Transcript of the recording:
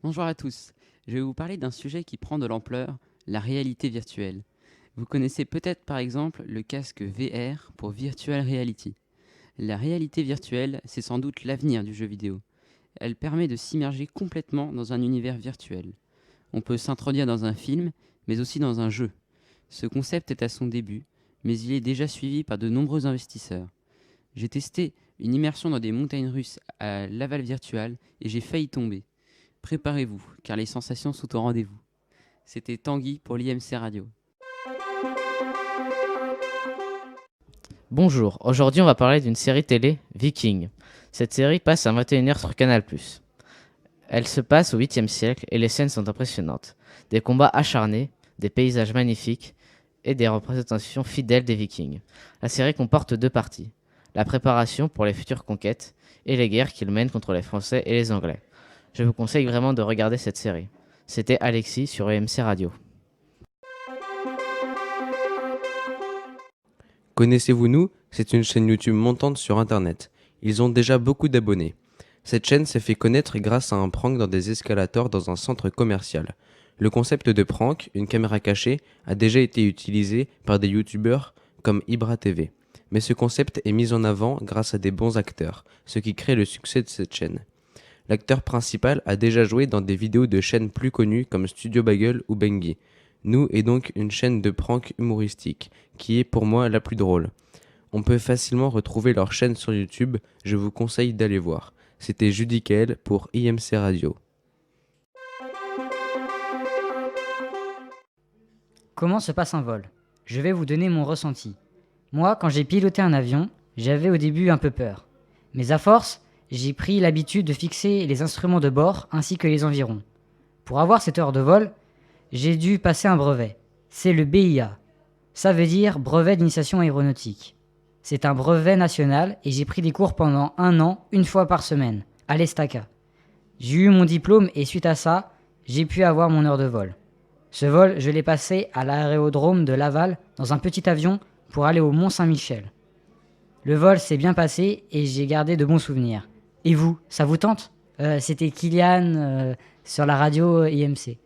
Bonjour à tous, je vais vous parler d'un sujet qui prend de l'ampleur, la réalité virtuelle. Vous connaissez peut-être par exemple le casque VR pour Virtual Reality. La réalité virtuelle, c'est sans doute l'avenir du jeu vidéo. Elle permet de s'immerger complètement dans un univers virtuel. On peut s'introduire dans un film, mais aussi dans un jeu. Ce concept est à son début, mais il est déjà suivi par de nombreux investisseurs. J'ai testé une immersion dans des montagnes russes à Laval Virtual et j'ai failli tomber. Préparez-vous, car les sensations sont au rendez-vous. C'était Tanguy pour l'IMC Radio. Bonjour, aujourd'hui on va parler d'une série télé, Viking. Cette série passe à 21h sur Canal+. Elle se passe au 8e siècle et les scènes sont impressionnantes. Des combats acharnés, des paysages magnifiques et des représentations fidèles des Vikings. La série comporte 2 parties. La préparation pour les futures conquêtes et les guerres qu'ils mènent contre les Français et les Anglais. Je vous conseille vraiment de regarder cette série. C'était Alexis sur EMC Radio. Connaissez-vous nous? C'est une chaîne YouTube montante sur internet. Ils ont déjà beaucoup d'abonnés. Cette chaîne s'est fait connaître grâce à un prank dans des escalators dans un centre commercial. Le concept de prank, une caméra cachée, a déjà été utilisé par des youtubeurs comme Ibra TV. Mais ce concept est mis en avant grâce à des bons acteurs, ce qui crée le succès de cette chaîne. L'acteur principal a déjà joué dans des vidéos de chaînes plus connues comme Studio Bagel ou Bengi. Nous est donc une chaîne de prank humoristique, qui est pour moi la plus drôle. On peut facilement retrouver leur chaîne sur YouTube, je vous conseille d'aller voir. C'était Judicaël pour IMC Radio. Comment se passe un vol? Je vais vous donner mon ressenti. Moi, quand j'ai piloté un avion, j'avais au début un peu peur. Mais à force, j'ai pris l'habitude de fixer les instruments de bord ainsi que les environs. Pour avoir cette heure de vol, j'ai dû passer un brevet. C'est le BIA. Ça veut dire brevet d'initiation aéronautique. C'est un brevet national et j'ai pris des cours pendant 1 an, 1 fois par semaine, à l'Estaca. J'ai eu mon diplôme et suite à ça, j'ai pu avoir mon heure de vol. Ce vol, je l'ai passé à l'aérodrome de Laval dans un petit avion pour aller au Mont-Saint-Michel. Le vol s'est bien passé et j'ai gardé de bons souvenirs. Et vous, ça vous tente? C'était Kylian sur la radio IMC.